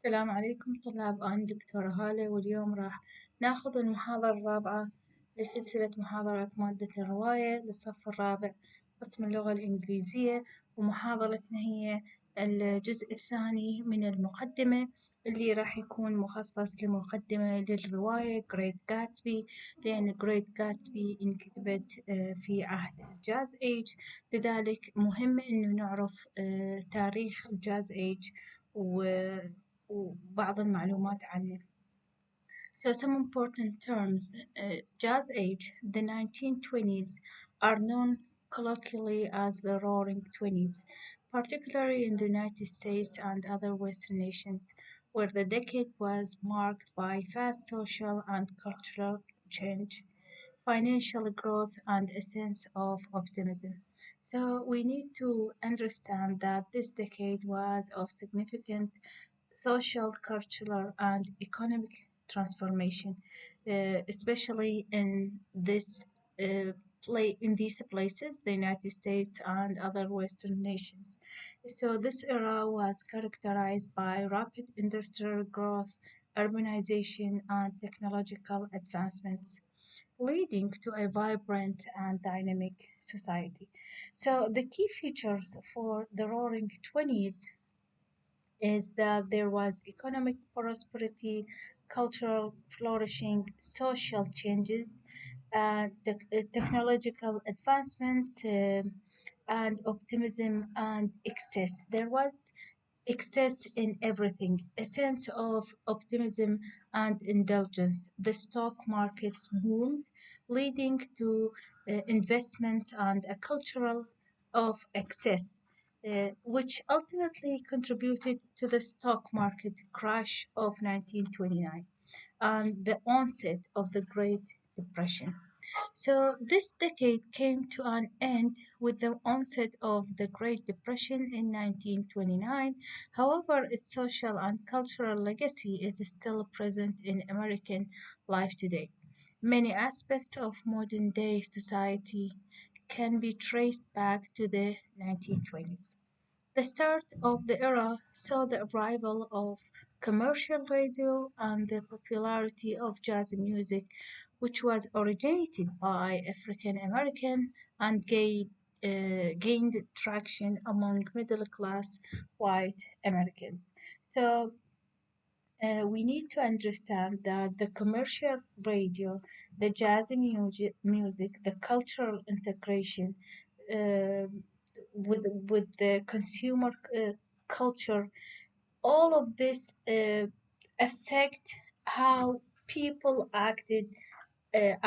السلام عليكم طلاب، أنا دكتورة ھالة، واليوم راح ناخذ المحاضرة الرابعة لسلسلة محاضرات مادة الرواية للصف الرابع قسم اللغة الإنجليزية، ومحاضرتنا هي الجزء الثاني من المقدمة اللي راح يكون مخصص لمقدمة للرواية Great Gatsby، لأن Great Gatsby انكتبت في عهد الجاز إيج، لذلك مهم إنه نعرف تاريخ الجاز إيج وبعض المعلومات عنه. So some important terms. Jazz age, the 1920s, are known colloquially as the Roaring Twenties, particularly in the United States and other Western nations, where the decade was marked by fast social and cultural change, financial growth, and a sense of optimism. So we need to understand that this decade was of significant social, cultural, and economic transformation, especially in in these places, the United States and other Western nations. So this era was characterized by rapid industrial growth, urbanization, and technological advancements, leading to a vibrant and dynamic society. So the key features for the Roaring Twenties is that there was economic prosperity, cultural flourishing, social changes, technological advancements, and optimism and excess. There was excess in everything, a sense of optimism and indulgence. The stock markets boomed, leading to investments and a cultural of excess, which ultimately contributed to the stock market crash of 1929 and the onset of the Great Depression. So this decade came to an end with the onset of the Great Depression in 1929. However, its social and cultural legacy is still present in American life today. Many aspects of modern day society can be traced back to the 1920s. The start of the era saw the arrival of commercial radio and the popularity of jazz music, which was originated by African American and gained traction among middle class white Americans. So we need to understand that the commercial radio, the jazz music, the cultural integration, uh, with the consumer culture, all of this affect how people acted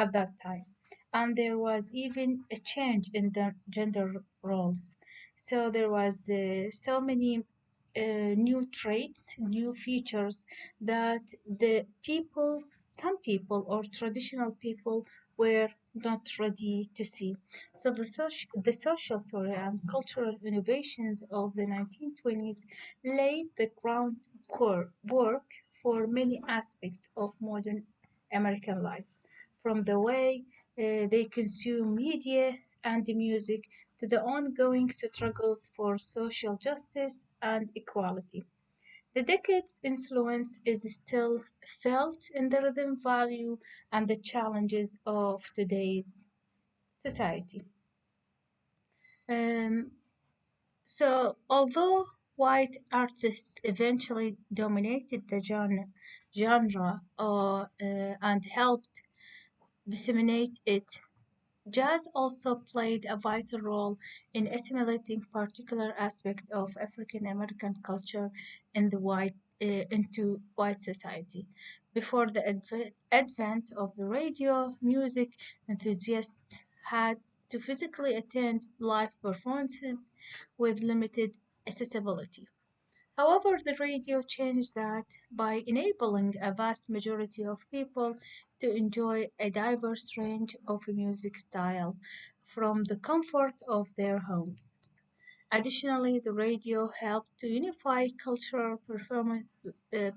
at that time, and there was even a change in the gender roles. So there was so many new traits, new features that some people or traditional people were not ready to see. So the social story and cultural innovations of the 1920s laid the groundwork for many aspects of modern American life, from the way they consume media and music to the ongoing struggles for social justice and equality. The decade's influence is still felt in the rhythm, value, and the challenges of today's society. Um, so, although white artists eventually dominated the genre and helped disseminate it, jazz also played a vital role in assimilating particular aspects of African American culture into white society. Before the advent of the radio, music enthusiasts had to physically attend live performances with limited accessibility. However, the radio changed that by enabling a vast majority of people to enjoy a diverse range of music style from the comfort of their homes. Additionally, the radio helped to unify cultural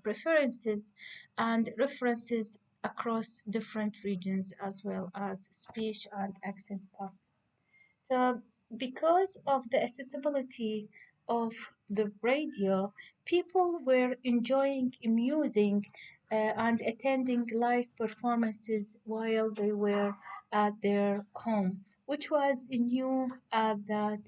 preferences and references across different regions as well as speech and accent patterns. So, because of the accessibility of the radio, people were enjoying music and attending live performances while they were at their home, which was new at that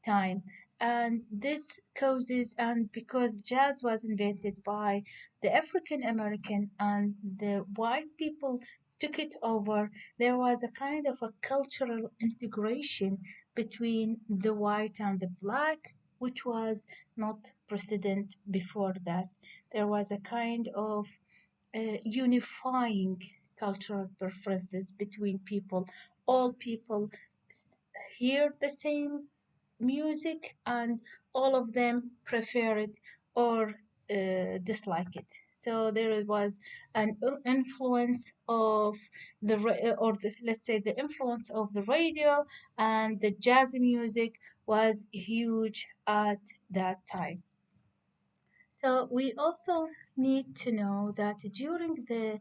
time. And this causes, and because jazz was invented by the African American and the white people took it over, there was a kind of a cultural integration between the white and the black, which was not precedent before that. There was a kind of unifying cultural preferences between people. All people hear the same music and all of them prefer it or dislike it. So there was an influence of let's say the influence of the radio and the jazz music was huge at that time. So we also need to know that during the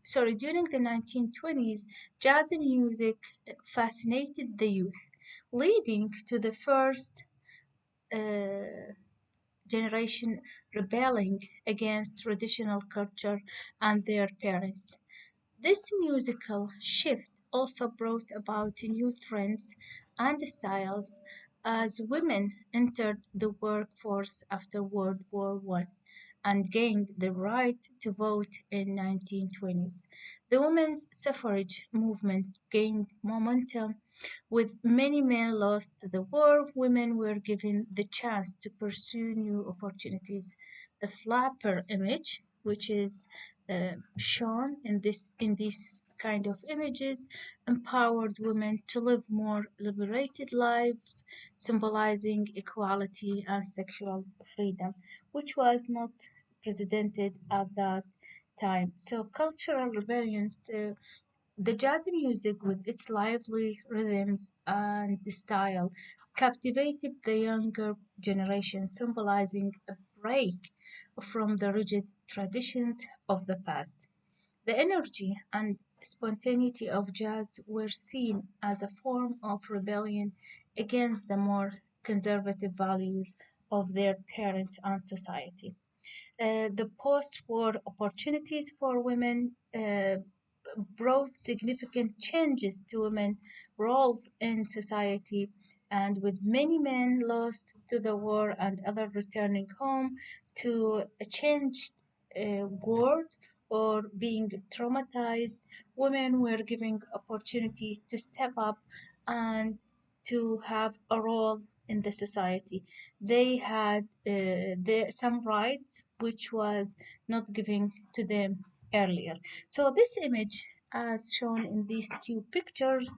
1920s, jazz music fascinated the youth, leading to the first uh, generation rebelling against traditional culture and their parents. This musical shift also brought about new trends and styles as women entered the workforce after World War I and gained the right to vote in 1920s. The women's suffrage movement gained momentum. With many men lost to the war, women were given the chance to pursue new opportunities. The flapper image, which is shown in these kind of images, empowered women to live more liberated lives, symbolizing equality and sexual freedom, which was not precedented at that time. So cultural rebellions. The jazz music, with its lively rhythms and style, captivated the younger generation, symbolizing a break from the rigid traditions of the past. The energy and spontaneity of jazz were seen as a form of rebellion against the more conservative values of their parents and society. The post war opportunities for women brought significant changes to women's roles in society, and with many men lost to the war and other returning home to a changed world or being traumatized, women were given opportunity to step up and to have a role in the society. They had some rights which was not given to them earlier. So this image, as shown in these two pictures,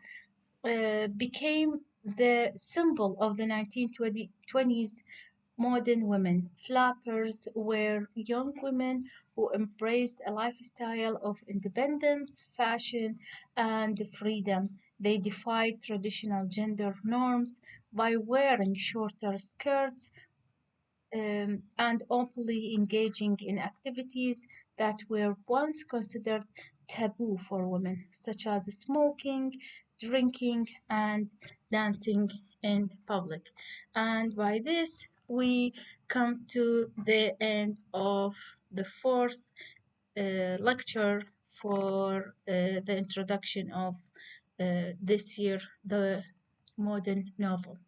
became the symbol of the 1920s modern women. Flappers were young women who embraced a lifestyle of independence, fashion, and freedom. They defied traditional gender norms by wearing shorter skirts, and openly engaging in activities that were once considered taboo for women, such as smoking, drinking, and dancing in public. And by this, we come to the end of the fourth lecture for the introduction of this year, the modern novel.